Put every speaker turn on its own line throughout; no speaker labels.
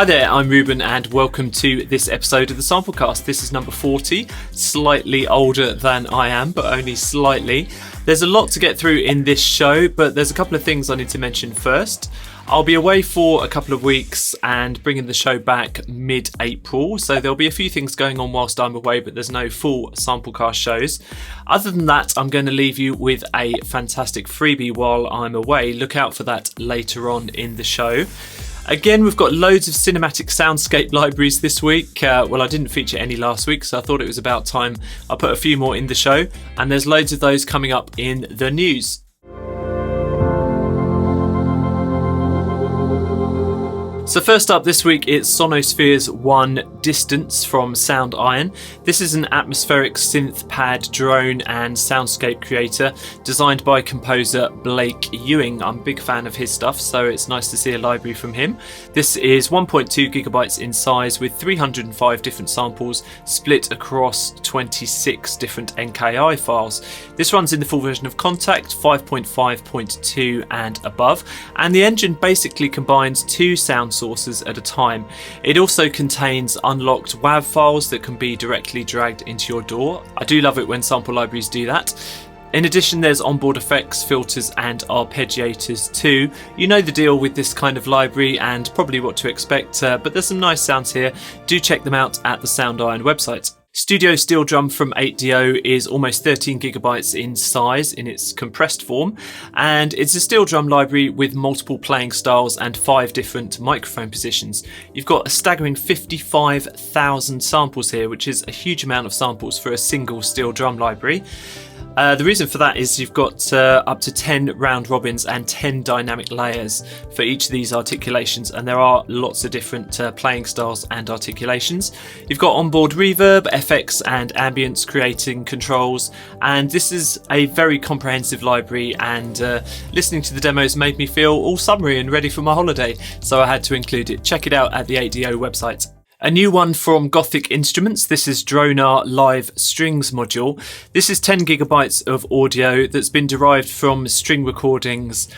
Hi there, I'm Ruben and welcome to this episode of the Samplecast. This is number 40, slightly older than I am, but only slightly. There's a lot to get through in this show, but there's a couple of things I need to mention first. I'll be away for a couple of weeks and bringing the show back mid-April, so there'll be a few things going on whilst I'm away, but there's no full Samplecast shows. Other than that, I'm going to leave you with a fantastic freebie while I'm away. Look out for that later on in the show. Again, we've got loads of cinematic soundscape libraries this week. Well, I didn't feature any last week, so I thought it was about time I put a few more in the show. And there's loads of those coming up in the news. So first up this week, it's Sonespheres 1 Distance from Soundiron. This is an atmospheric synth pad drone and soundscape creator designed by composer Blake Ewing. I'm a big fan of his stuff, so it's nice to see a library from him. This is 1.2 gigabytes in size with 305 different samples split across 26 different NKI files. This runs in the full version of Kontakt 5.5.2 and above, and the engine basically combines two sound sources at a time. It also contains unlocked WAV files that can be directly dragged into your DAW. I do love it when sample libraries do that. In addition, there's onboard effects, filters and arpeggiators too. You know the deal with this kind of library and probably what to expect, but there's some nice sounds here. Do check them out at the Soundiron website. Studio Steel Drum from 8DO is almost 13 gigabytes in size in its compressed form, and it's a steel drum library with multiple playing styles and 5 different microphone positions. You've got a staggering 55,000 samples here, which is a huge amount of samples for a single steel drum library. The reason for that is you've got up to 10 round robins and 10 dynamic layers for each of these articulations, and there are lots of different playing styles and articulations. You've got onboard reverb, FX and ambience creating controls, and this is a very comprehensive library, and listening to the demos made me feel all summery and ready for my holiday, so I had to include it. Check it out at the 8DO website. A new one from Gothic Instruments. This is Dronar Live Strings module. This is 10 gigabytes of audio that's been derived from string recordings.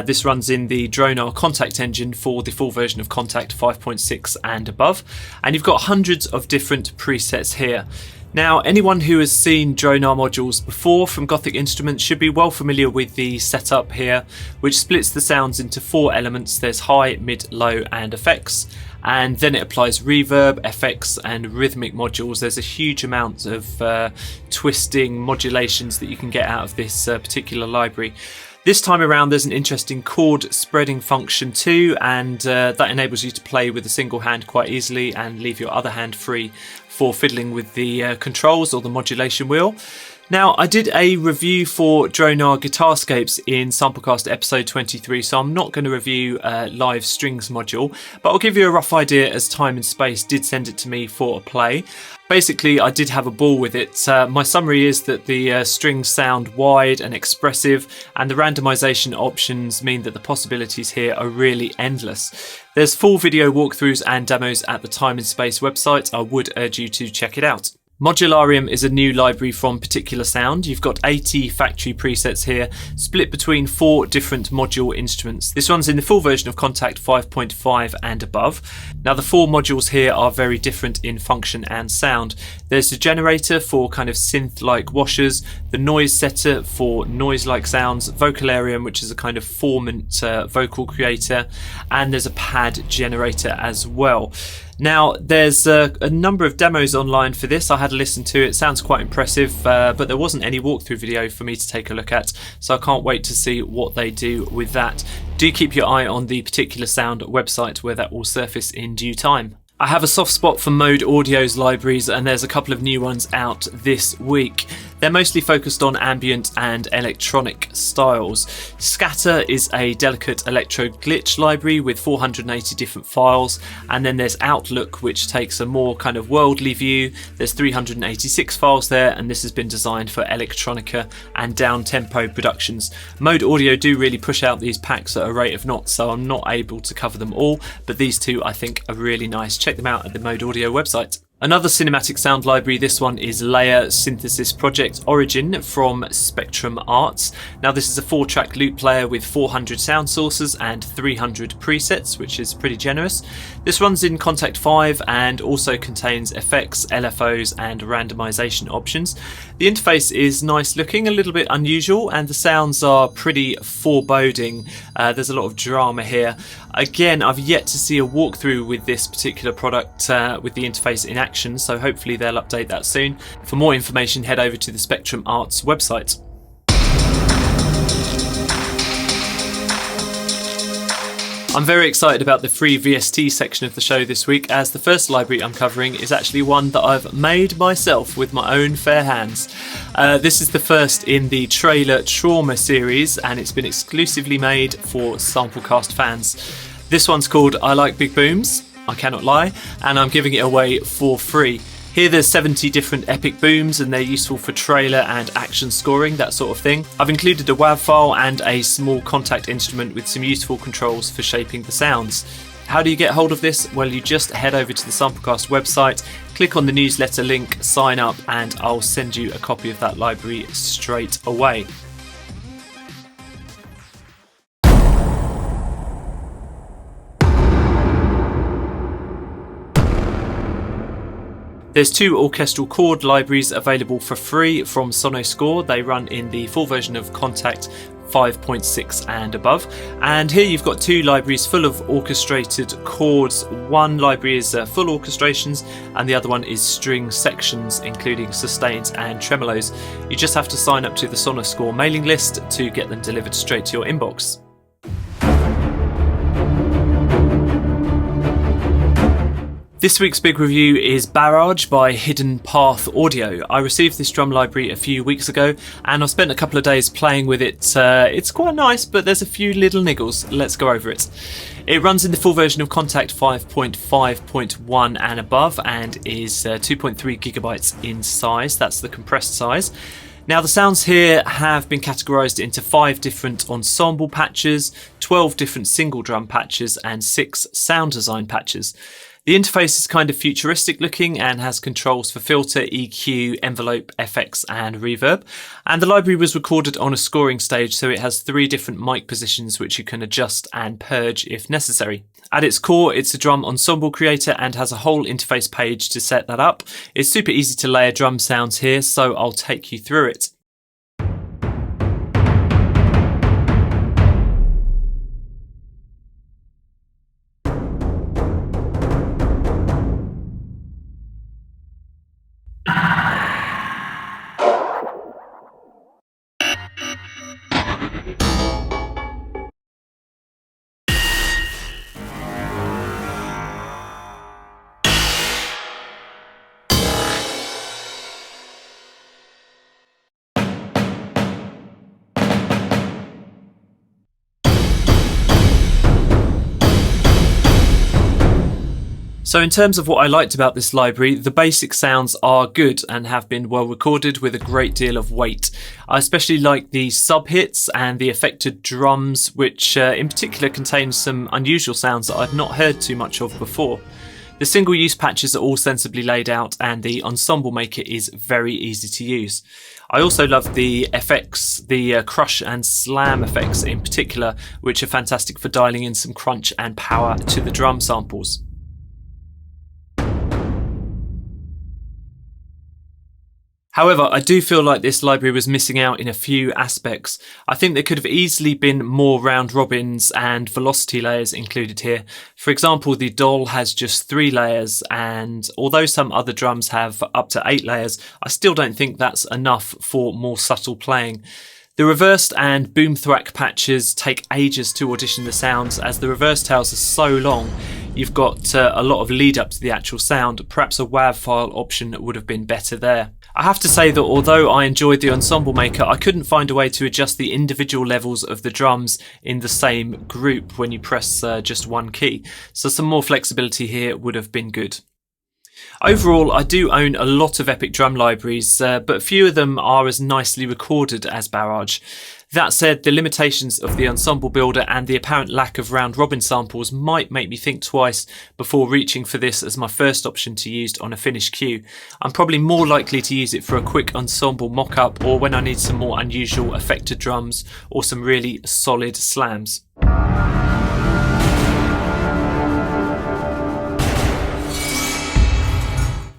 This runs in the Dronar Kontakt engine for the full version of Kontakt 5.6 and above. And you've got hundreds of different presets here. Now, anyone who has seen Dronar modules before from Gothic Instruments should be well familiar with the setup here, which splits the sounds into 4 elements. There's high, mid, low and effects. And then it applies reverb, FX and rhythmic modules. There's a huge amount of twisting modulations that you can get out of this particular library. This time around there's an interesting chord spreading function too, and that enables you to play with a single hand quite easily and leave your other hand free for fiddling with the controls or the modulation wheel. Now, I did a review for Dronar Guitarscapes in Samplecast episode 23, so I'm not going to review Live Strings module, but I'll give you a rough idea as Time and Space did send it to me for a play. Basically, I did have a ball with it. My summary is that the strings sound wide and expressive, and the randomization options mean that the possibilities here are really endless. There's full video walkthroughs and demos at the Time and Space website. I would urge you to check it out. Modularium is a new library from Particular Sound. You've got 80 factory presets here, split between 4 different module instruments. This runs in the full version of Kontakt 5.5 and above. Now, the 4 modules here are very different in function and sound. There's the generator for kind of synth-like washers, the noise setter for noise-like sounds, Vocalarium, which is a kind of formant vocal creator, and there's a pad generator as well. Now, there's a number of demos online for this. I had a listen to it. It sounds quite impressive, but there wasn't any walkthrough video for me to take a look at, so I can't wait to see what they do with that. Do keep your eye on the Particular Sound website where that will surface in due time. I have a soft spot for Mode Audio's libraries, and there's a couple of new ones out this week. They're mostly focused on ambient and electronic styles. Scatter is a delicate electro glitch library with 480 different files, and then there's Outlook, which takes a more kind of worldly view. There's 386 files there, and this has been designed for electronica and down-tempo productions. Mode Audio do really push out these packs at a rate of knots, so I'm not able to cover them all, but these two I think are really nice. Check them out at the Mode Audio website. Another cinematic sound library, this one is Layer Synthesis Project Origin from Spaectrum Arts. Now this is a 4-track loop player with 400 sound sources and 300 presets, which is pretty generous. This runs in Kontakt 5 and also contains effects, LFOs and randomization options. The interface is nice looking, a little bit unusual, and the sounds are pretty foreboding. There's a lot of drama here. Again, I've yet to see a walkthrough with this particular product with the interface in action, so hopefully they'll update that soon. For more information, head over to the Spaectrum Arts website. I'm very excited about the free VST section of the show this week, as the first library I'm covering is actually one that I've made myself with my own fair hands. This is the first in the Trailer Trauma series, and it's been exclusively made for Samplecast fans. This one's called I Like Big Booms, I Cannot Lie, and I'm giving it away for free. Here there's 70 different epic booms, and they're useful for trailer and action scoring, that sort of thing. I've included a WAV file and a small Kontakt instrument with some useful controls for shaping the sounds. How do you get hold of this? Well, you just head over to the Samplecast website, click on the newsletter link, sign up, and I'll send you a copy of that library straight away. There's 2 orchestral chord libraries available for free from Sonuscore. They run in the full version of Kontakt 5.6 and above. And here you've got 2 libraries full of orchestrated chords. One library is full orchestrations, and the other one is string sections, including sustains and tremolos. You just have to sign up to the Sonuscore mailing list to get them delivered straight to your inbox. This week's big review is Barrage by Hidden Path Audio. I received this drum library a few weeks ago, and I've spent a couple of days playing with it. It's quite nice, but there's a few little niggles. Let's go over it. It runs in the full version of Kontakt 5.5.1 and above, and is 2.3 gigabytes in size. That's the compressed size. Now the sounds here have been categorised into 5 different ensemble patches, 12 different single drum patches, and 6 sound design patches. The interface is kind of futuristic looking and has controls for filter, EQ, envelope, FX and reverb. And the library was recorded on a scoring stage, so it has 3 different mic positions which you can adjust and purge if necessary. At its core, it's a drum ensemble creator and has a whole interface page to set that up. It's super easy to layer drum sounds here, so I'll take you through it. So in terms of what I liked about this library, the basic sounds are good and have been well recorded with a great deal of weight. I especially like the sub-hits and the affected drums, which in particular contain some unusual sounds that I've not heard too much of before. The single-use patches are all sensibly laid out, and the ensemble maker is very easy to use. I also love the FX, the crush and slam effects in particular, which are fantastic for dialing in some crunch and power to the drum samples. However, I do feel like this library was missing out in a few aspects. I think there could have easily been more round robins and velocity layers included here. For example, the DOL has just 3 layers, and although some other drums have up to 8 layers, I still don't think that's enough for more subtle playing. The reversed and boom thwack patches take ages to audition the sounds, as the reverse tails are so long. You've got a lot of lead up to the actual sound. Perhaps a WAV file option would have been better there. I have to say that although I enjoyed the ensemble maker, I couldn't find a way to adjust the individual levels of the drums in the same group when you press just one key. So some more flexibility here would have been good. Overall, I do own a lot of epic drum libraries, but few of them are as nicely recorded as Barrage. That said, the limitations of the ensemble builder and the apparent lack of round robin samples might make me think twice before reaching for this as my first option to use on a finished cue. I'm probably more likely to use it for a quick ensemble mock-up or when I need some more unusual effected drums or some really solid slams.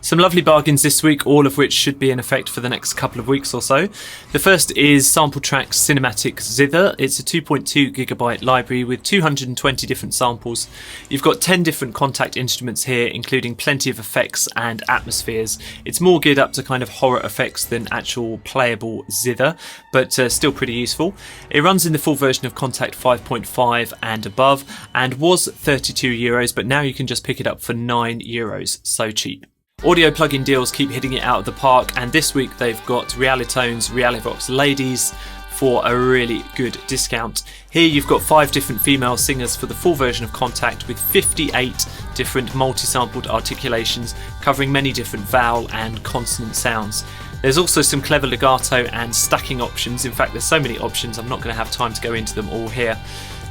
Some lovely bargains this week, all of which should be in effect for the next couple of weeks or so. The first is Sampletraxx Cinematic Zither. It's a 2.2GB library with 220 different samples. You've got 10 different Kontakt instruments here, including plenty of effects and atmospheres. It's more geared up to kind of horror effects than actual playable Zither, but still pretty useful. It runs in the full version of Kontakt 5.5 and above, and was €32, but now you can just pick it up for €9, so cheap. Audio plugin deals keep hitting it out of the park, and this week they've got Realitone's Realivox Ladies for a really good discount. Here you've got 5 different female singers for the full version of Kontakt with 58 different multi-sampled articulations covering many different vowel and consonant sounds. There's also some clever legato and stacking options. In fact, there's so many options I'm not going to have time to go into them all here.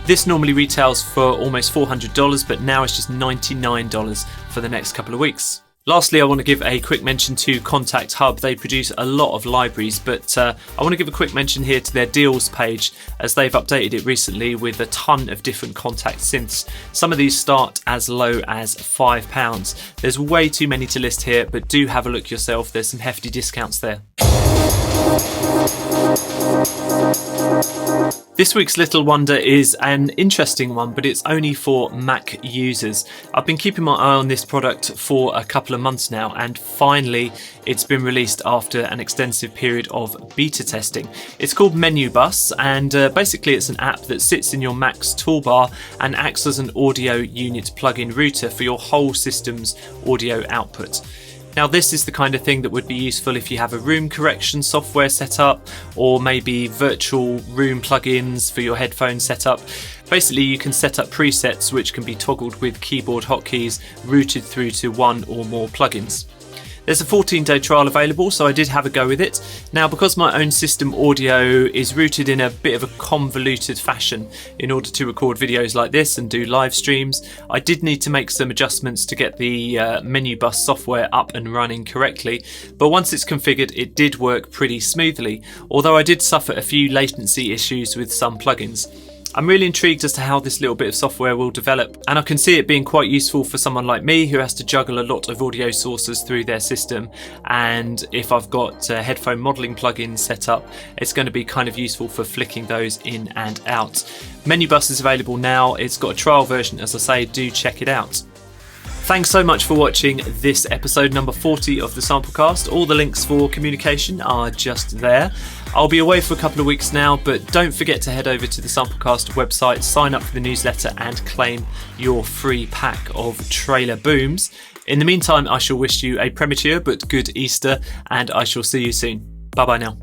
This normally retails for almost $400, but now it's just $99 for the next couple of weeks. Lastly, I want to give a quick mention to Kontakt Hub. They produce a lot of libraries, but I want to give a quick mention here to their deals page, as they've updated it recently with a ton of different Kontakt synths. Some of these start as low as £5. There's way too many to list here, but do have a look yourself. There's some hefty discounts there. This week's Little Wonder is an interesting one, but it's only for Mac users. I've been keeping my eye on this product for a couple of months now, and finally it's been released after an extensive period of beta testing. It's called MenuBUS, and basically it's an app that sits in your Mac's toolbar and acts as an audio unit plug-in router for your whole system's audio output. Now, this is the kind of thing that would be useful if you have a room correction software set up, or maybe virtual room plugins for your headphone setup. Basically, you can set up presets which can be toggled with keyboard hotkeys routed through to one or more plugins. There's a 14-day trial available, so I did have a go with it. Now, because my own system audio is routed in a bit of a convoluted fashion in order to record videos like this and do live streams, I did need to make some adjustments to get the MenuBUS software up and running correctly. But once it's configured, it did work pretty smoothly, although I did suffer a few latency issues with some plugins. I'm really intrigued as to how this little bit of software will develop, and I can see it being quite useful for someone like me who has to juggle a lot of audio sources through their system, and if I've got headphone modelling plugins set up, it's going to be kind of useful for flicking those in and out. MenuBUS is available now. It's got a trial version, as I say, do check it out. Thanks so much for watching this episode number 40 of the Samplecast. All the links for communication are just there. I'll be away for a couple of weeks now, but don't forget to head over to the Samplecast website, sign up for the newsletter and claim your free pack of trailer booms. In the meantime, I shall wish you a premature but good Easter, and I shall see you soon. Bye bye now.